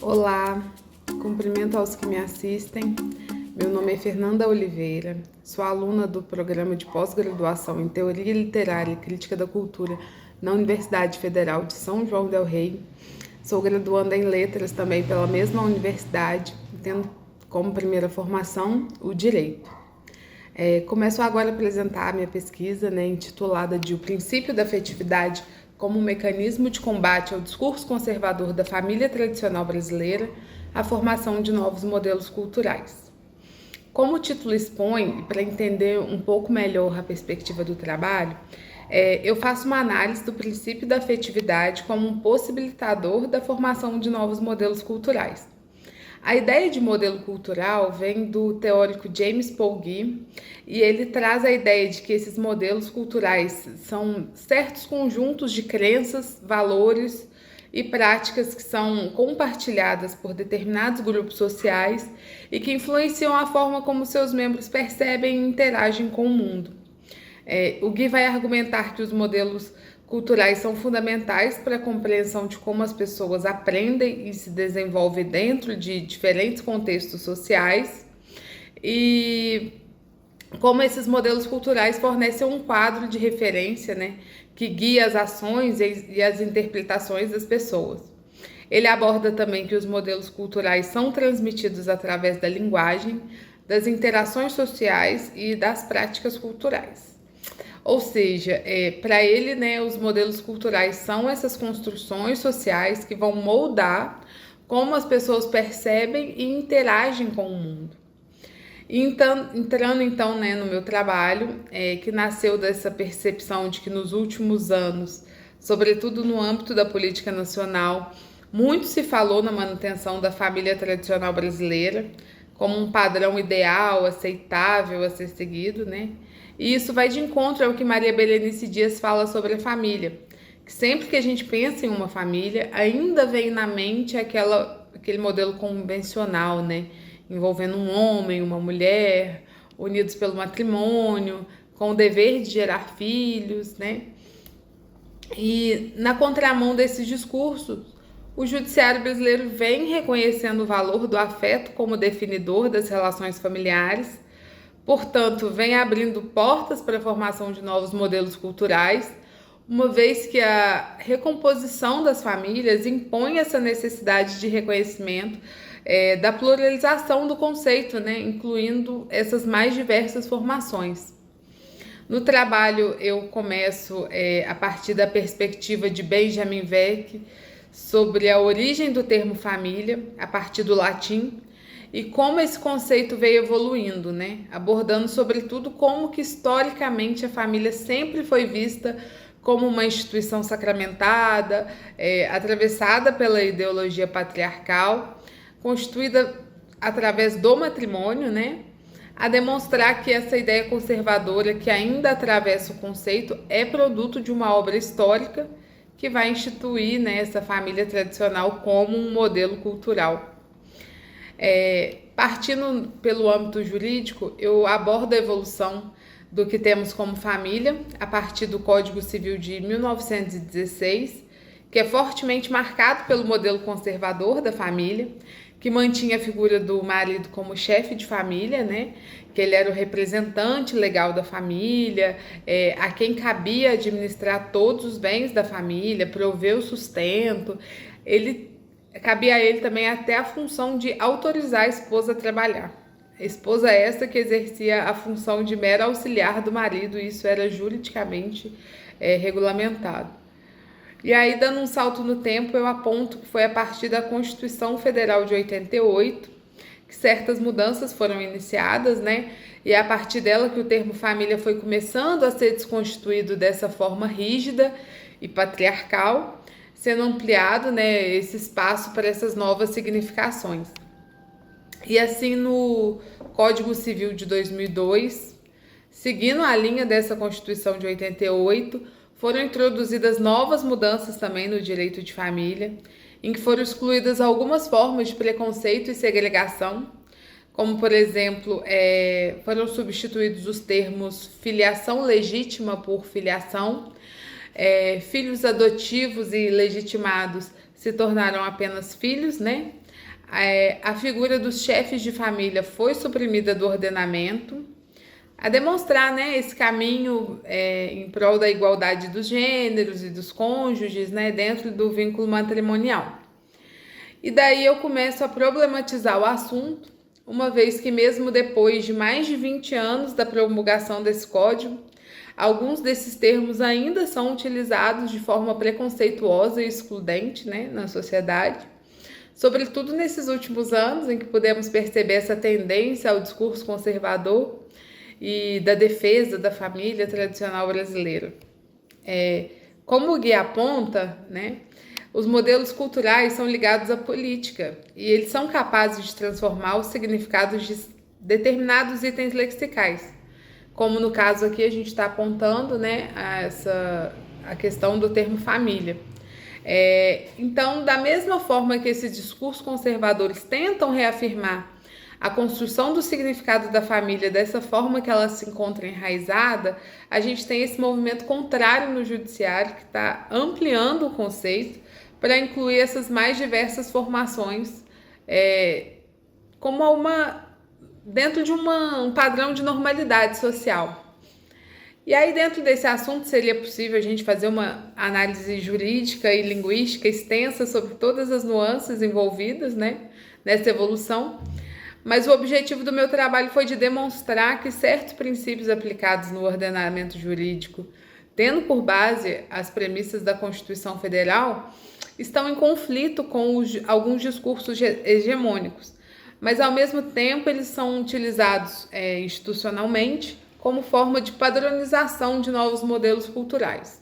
Olá, cumprimento aos que me assistem. Meu nome é Fernanda Oliveira, sou aluna do programa de pós-graduação em Teoria Literária e Crítica da Cultura na Universidade Federal de São João del Rei. Sou graduanda em Letras também pela mesma universidade, tendo como primeira formação o Direito. Começo agora a apresentar a minha pesquisa, intitulada de O Princípio da Afetividade como um mecanismo de combate ao discurso conservador da família tradicional brasileira, a formação de novos modelos culturais. Como o título expõe, e para entender um pouco melhor a perspectiva do trabalho, eu faço uma análise do princípio da afetividade como um possibilitador da formação de novos modelos culturais. A ideia de modelo cultural vem do teórico James Polgy e ele traz a ideia de que esses modelos culturais são certos conjuntos de crenças, valores e práticas que são compartilhadas por determinados grupos sociais e que influenciam a forma como seus membros percebem e interagem com o mundo. O Gui vai argumentar que os modelos culturais são fundamentais para a compreensão de como as pessoas aprendem e se desenvolvem dentro de diferentes contextos sociais e como esses modelos culturais fornecem um quadro de referência, que guia as ações e as interpretações das pessoas. Ele aborda também que os modelos culturais são transmitidos através da linguagem, das interações sociais e das práticas culturais. Ou seja, para ele, os modelos culturais são essas construções sociais que vão moldar como as pessoas percebem e interagem com o mundo. Entrando então no meu trabalho, que nasceu dessa percepção de que nos últimos anos, sobretudo no âmbito da política nacional, muito se falou na manutenção da família tradicional brasileira como um padrão ideal, aceitável a ser seguido, E isso vai de encontro ao que Maria Berenice Dias fala sobre a família, que sempre que a gente pensa em uma família, ainda vem na mente aquele modelo convencional, envolvendo um homem, uma mulher, unidos pelo matrimônio, com o dever de gerar filhos, E na contramão desses discursos, o judiciário brasileiro vem reconhecendo o valor do afeto como definidor das relações familiares, portanto, vem abrindo portas para a formação de novos modelos culturais, uma vez que a recomposição das famílias impõe essa necessidade de reconhecimento da pluralização do conceito, incluindo essas mais diversas formações. No trabalho, eu começo a partir da perspectiva de Benjamin Weck sobre a origem do termo família, a partir do latim, e como esse conceito veio evoluindo, abordando sobretudo como que historicamente a família sempre foi vista como uma instituição sacramentada, atravessada pela ideologia patriarcal, constituída através do matrimônio, a demonstrar que essa ideia conservadora que ainda atravessa o conceito é produto de uma obra histórica que vai instituir essa família tradicional como um modelo cultural. Partindo pelo âmbito jurídico, eu abordo a evolução do que temos como família a partir do Código Civil de 1916, que é fortemente marcado pelo modelo conservador da família, que mantinha a figura do marido como chefe de família, que ele era o representante legal da família, a quem cabia administrar todos os bens da família, prover o sustento. Cabia a ele também até a função de autorizar a esposa a trabalhar. A esposa essa que exercia a função de mera auxiliar do marido, e isso era juridicamente regulamentado. E aí, dando um salto no tempo, eu aponto que foi a partir da Constituição Federal de 88 que certas mudanças foram iniciadas, E é a partir dela que o termo família foi começando a ser desconstituído dessa forma rígida e patriarcal, sendo ampliado, esse espaço para essas novas significações. E assim, no Código Civil de 2002, seguindo a linha dessa Constituição de 88, foram introduzidas novas mudanças também no direito de família, em que foram excluídas algumas formas de preconceito e segregação, como, por exemplo, foram substituídos os termos filiação legítima por filiação, filhos adotivos e legitimados se tornaram apenas filhos, A figura dos chefes de família foi suprimida do ordenamento, a demonstrar, né, esse caminho em prol da igualdade dos gêneros e dos cônjuges, né, dentro do vínculo matrimonial. E daí eu começo a problematizar o assunto, uma vez que mesmo depois de mais de 20 anos da promulgação desse código, alguns desses termos ainda são utilizados de forma preconceituosa e excludente, né, na sociedade. Sobretudo nesses últimos anos, em que pudemos perceber essa tendência ao discurso conservador e da defesa da família tradicional brasileira. Como o guia aponta, né, os modelos culturais são ligados à política e eles são capazes de transformar os significados de determinados itens lexicais. Como no caso aqui a gente está apontando, né, a questão do termo família. Então, da mesma forma que esses discursos conservadores tentam reafirmar a construção do significado da família dessa forma que ela se encontra enraizada, a gente tem esse movimento contrário no judiciário que está ampliando o conceito para incluir essas mais diversas formações como dentro de um padrão de normalidade social. E aí, dentro desse assunto, seria possível a gente fazer uma análise jurídica e linguística extensa sobre todas as nuances envolvidas, né, nessa evolução. Mas o objetivo do meu trabalho foi de demonstrar que certos princípios aplicados no ordenamento jurídico, tendo por base as premissas da Constituição Federal, estão em conflito com alguns discursos hegemônicos, mas ao mesmo tempo eles são utilizados institucionalmente como forma de padronização de novos modelos culturais.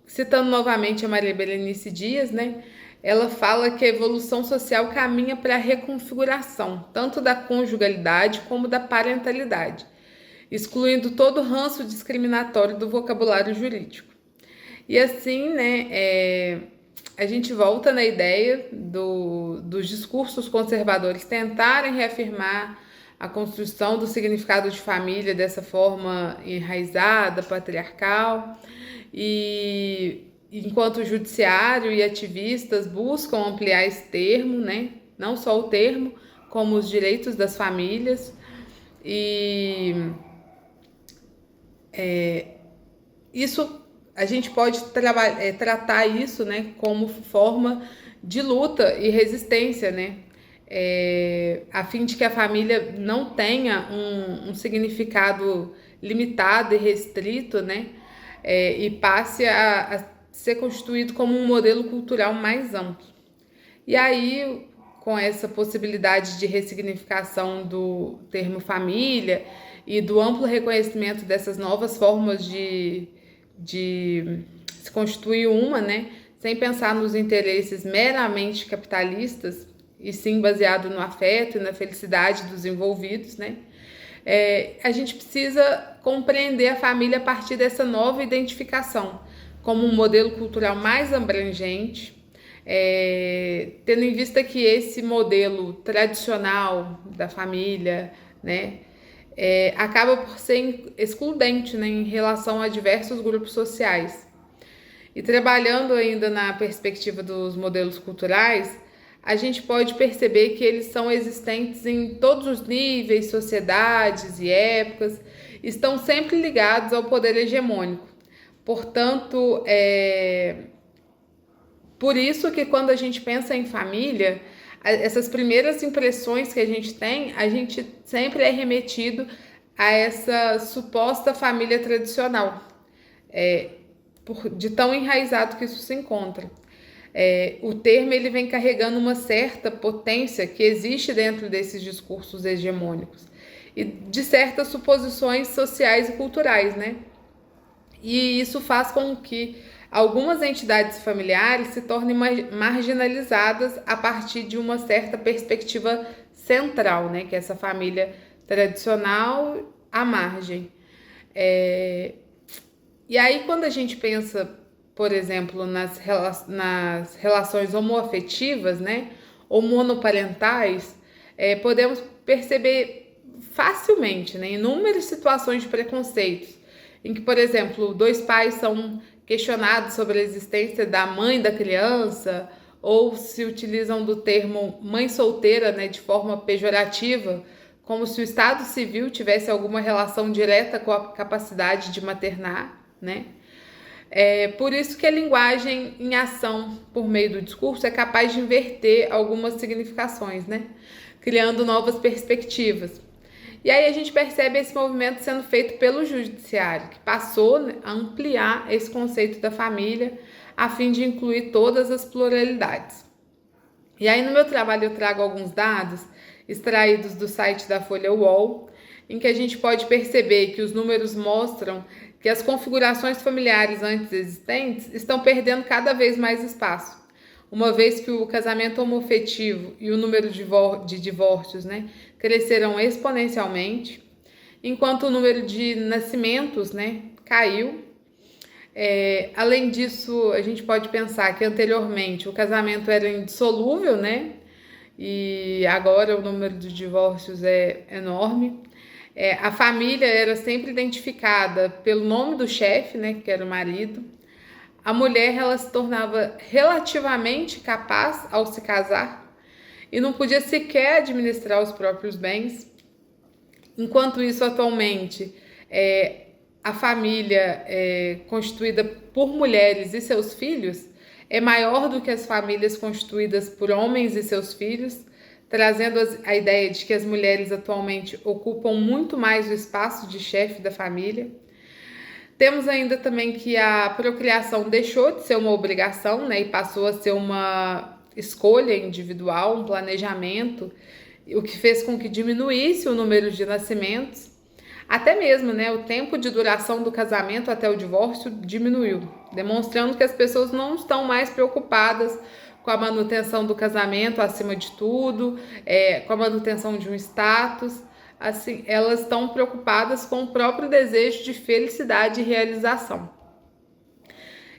Citando novamente a Maria Berenice Dias, né, ela fala que a evolução social caminha para a reconfiguração, tanto da conjugalidade como da parentalidade, excluindo todo o ranço discriminatório do vocabulário jurídico. E assim, né, a gente volta na ideia dos discursos conservadores tentarem reafirmar a construção do significado de família dessa forma enraizada, patriarcal, e enquanto o judiciário e ativistas buscam ampliar esse termo, né? Não só o termo, como os direitos das famílias. E isso a gente pode tratar isso, né, como forma de luta e resistência, né? A fim de que a família não tenha um significado limitado e restrito, né? E passe a ser constituído como um modelo cultural mais amplo. E aí, com essa possibilidade de ressignificação do termo família e do amplo reconhecimento dessas novas formas de se constituir uma, né, sem pensar nos interesses meramente capitalistas, e sim baseado no afeto e na felicidade dos envolvidos, né, a gente precisa compreender a família a partir dessa nova identificação, como um modelo cultural mais abrangente, tendo em vista que esse modelo tradicional da família, né, acaba por ser excludente, né, em relação a diversos grupos sociais. E trabalhando ainda na perspectiva dos modelos culturais, a gente pode perceber que eles são existentes em todos os níveis, sociedades e épocas, estão sempre ligados ao poder hegemônico. Portanto, por isso que quando a gente pensa em família, essas primeiras impressões que a gente tem, a gente sempre é remetido a essa suposta família tradicional, de tão enraizado que isso se encontra. O termo ele vem carregando uma certa potência que existe dentro desses discursos hegemônicos e de certas suposições sociais e culturais, né? E isso faz com que algumas entidades familiares se tornem marginalizadas a partir de uma certa perspectiva central, né? Que é essa família tradicional à margem. E aí, quando a gente pensa, por exemplo, nas relações homoafetivas, né? Ou monoparentais, podemos perceber facilmente, né? Inúmeras situações de preconceitos, em que, por exemplo, dois pais são questionados sobre a existência da mãe da criança ou se utilizam do termo mãe solteira, né, de forma pejorativa, como se o Estado civil tivesse alguma relação direta com a capacidade de maternar, né? Por isso que a linguagem em ação, por meio do discurso, é capaz de inverter algumas significações, né? Criando novas perspectivas. E aí a gente percebe esse movimento sendo feito pelo judiciário, que passou, né, a ampliar esse conceito da família a fim de incluir todas as pluralidades. E aí no meu trabalho eu trago alguns dados extraídos do site da Folha UOL, em que a gente pode perceber que os números mostram que as configurações familiares antes existentes estão perdendo cada vez mais espaço, uma vez que o casamento homoafetivo e o número de divórcios, né, cresceram exponencialmente, enquanto o número de nascimentos, né, caiu. Além disso, a gente pode pensar que anteriormente o casamento era indissolúvel, né, e agora o número de divórcios é enorme. A família era sempre identificada pelo nome do chefe, né, que era o marido. A mulher, ela se tornava relativamente capaz ao se casar e não podia sequer administrar os próprios bens. Enquanto isso, atualmente, a família constituída por mulheres e seus filhos é maior do que as famílias constituídas por homens e seus filhos, trazendo a ideia de que as mulheres atualmente ocupam muito mais o espaço de chefe da família. Temos ainda também que a procriação deixou de ser uma obrigação, né, e passou a ser uma escolha individual, um planejamento, o que fez com que diminuísse o número de nascimentos. Até mesmo, né, o tempo de duração do casamento até o divórcio diminuiu, demonstrando que as pessoas não estão mais preocupadas com a manutenção do casamento acima de tudo, com a manutenção de um status. Assim, elas estão preocupadas com o próprio desejo de felicidade e realização.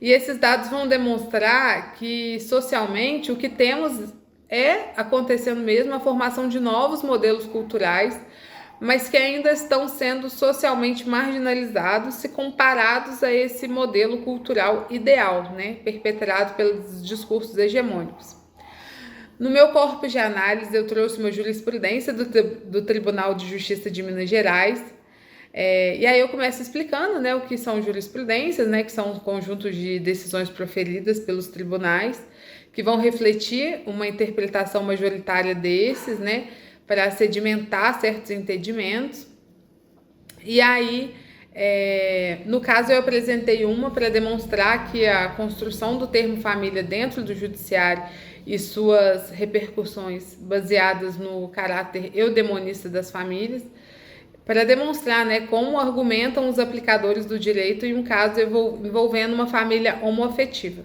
E esses dados vão demonstrar que, socialmente, o que temos acontecendo mesmo a formação de novos modelos culturais, mas que ainda estão sendo socialmente marginalizados se comparados a esse modelo cultural ideal, né, perpetrado pelos discursos hegemônicos. No meu corpo de análise, eu trouxe uma jurisprudência do Tribunal de Justiça de Minas Gerais, e aí eu começo explicando, né, o que são jurisprudências, né, que são um conjunto de decisões proferidas pelos tribunais, que vão refletir uma interpretação majoritária desses, né, para sedimentar certos entendimentos. E aí, no caso, eu apresentei uma para demonstrar que a construção do termo família dentro do judiciário e suas repercussões baseadas no caráter eudemonista das famílias, para demonstrar, né, como argumentam os aplicadores do direito em um caso envolvendo uma família homoafetiva.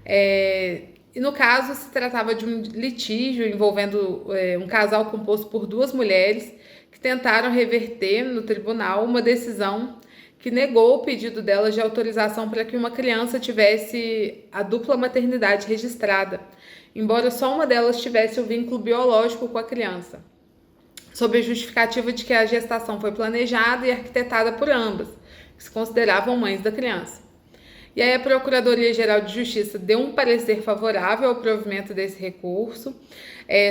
E no caso, se tratava de um litígio envolvendo um casal composto por duas mulheres que tentaram reverter no tribunal uma decisão que negou o pedido delas de autorização para que uma criança tivesse a dupla maternidade registrada, embora só uma delas tivesse o vínculo biológico com a criança, sob a justificativa de que a gestação foi planejada e arquitetada por ambas, que se consideravam mães da criança. E aí a Procuradoria-Geral de Justiça deu um parecer favorável ao provimento desse recurso,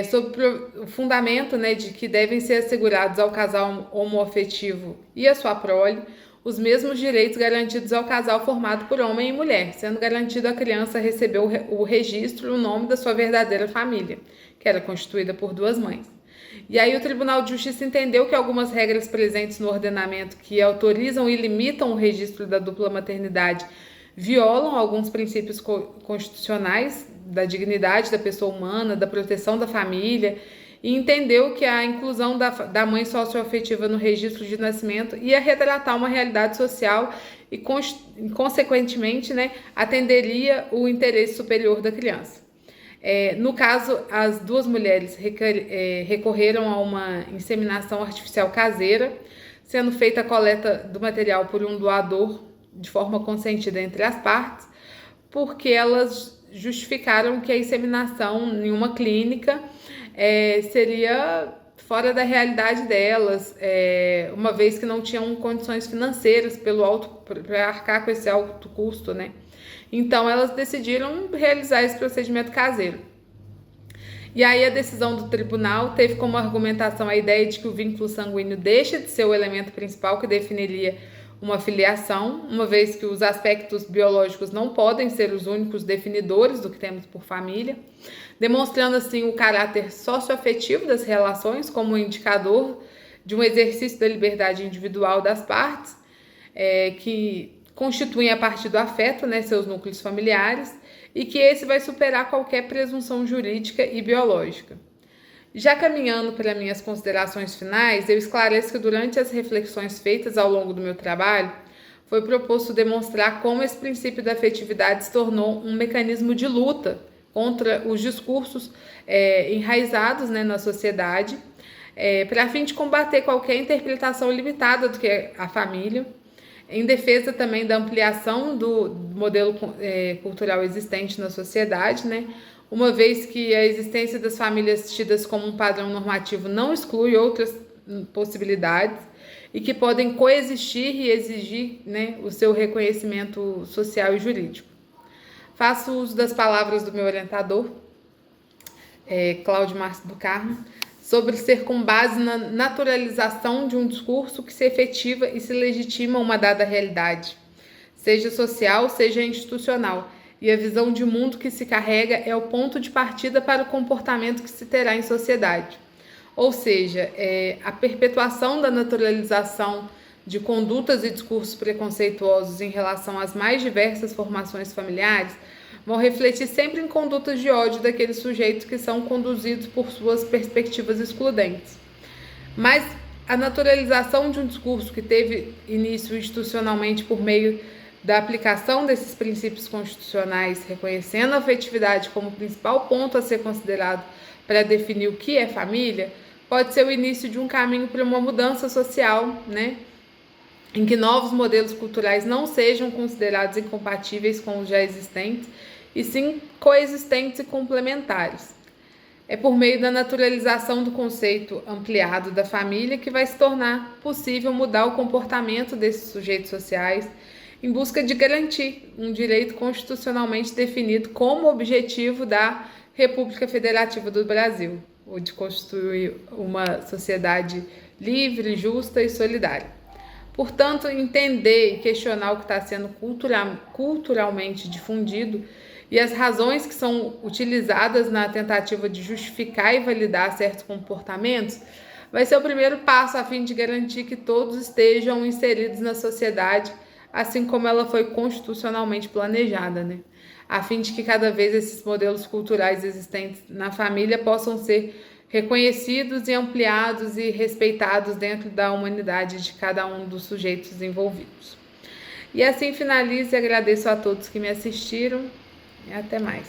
sob o fundamento, né, de que devem ser assegurados ao casal homoafetivo e à sua prole os mesmos direitos garantidos ao casal formado por homem e mulher, sendo garantido à criança receber o registro e o nome da sua verdadeira família, que era constituída por duas mães. E aí o Tribunal de Justiça entendeu que algumas regras presentes no ordenamento que autorizam e limitam o registro da dupla maternidade violam alguns princípios constitucionais da dignidade da pessoa humana, da proteção da família, e entendeu que a inclusão da mãe socioafetiva no registro de nascimento ia retratar uma realidade social e, consequentemente, né, atenderia o interesse superior da criança. No caso, as duas mulheres recorreram a uma inseminação artificial caseira, sendo feita a coleta do material por um doador de forma consentida entre as partes, porque elas justificaram que a inseminação em uma clínica seria fora da realidade delas, uma vez que não tinham condições financeiras para arcar com esse alto custo, né? Então elas decidiram realizar esse procedimento caseiro. E aí a decisão do tribunal teve como argumentação a ideia de que o vínculo sanguíneo deixa de ser o elemento principal que definiria uma filiação, uma vez que os aspectos biológicos não podem ser os únicos definidores do que temos por família, demonstrando assim o caráter socioafetivo das relações como um indicador de um exercício da liberdade individual das partes, que constituem a partir do afeto, né, seus núcleos familiares, e que esse vai superar qualquer presunção jurídica e biológica. Já caminhando para minhas considerações finais, eu esclareço que durante as reflexões feitas ao longo do meu trabalho, foi proposto demonstrar como esse princípio da afetividade se tornou um mecanismo de luta contra os discursos enraizados, né, na sociedade, para fim de combater qualquer interpretação limitada do que é a família, em defesa também da ampliação do modelo cultural existente na sociedade, né? Uma vez que a existência das famílias tidas como um padrão normativo não exclui outras possibilidades e que podem coexistir e exigir, né, o seu reconhecimento social e jurídico. Faço uso das palavras do meu orientador, Cláudio Márcio do Carmo, sobre ser com base na naturalização de um discurso que se efetiva e se legitima uma dada realidade, seja social, seja institucional, e a visão de mundo que se carrega é o ponto de partida para o comportamento que se terá em sociedade. Ou seja, a perpetuação da naturalização de condutas e discursos preconceituosos em relação às mais diversas formações familiares vão refletir sempre em condutas de ódio daqueles sujeitos que são conduzidos por suas perspectivas excludentes. Mas a naturalização de um discurso que teve início institucionalmente por meio da aplicação desses princípios constitucionais, reconhecendo a afetividade como principal ponto a ser considerado para definir o que é família, pode ser o início de um caminho para uma mudança social, né? Em que novos modelos culturais não sejam considerados incompatíveis com os já existentes, e sim coexistentes e complementares. É por meio da naturalização do conceito ampliado da família que vai se tornar possível mudar o comportamento desses sujeitos sociais em busca de garantir um direito constitucionalmente definido como objetivo da República Federativa do Brasil, ou de constituir uma sociedade livre, justa e solidária. Portanto, entender e questionar o que está sendo culturalmente difundido e as razões que são utilizadas na tentativa de justificar e validar certos comportamentos vai ser o primeiro passo a fim de garantir que todos estejam inseridos na sociedade, assim como ela foi constitucionalmente planejada, né? A fim de que cada vez esses modelos culturais existentes na família possam ser reconhecidos e ampliados e respeitados dentro da humanidade de cada um dos sujeitos envolvidos. E assim finalizo e agradeço a todos que me assistiram e até mais.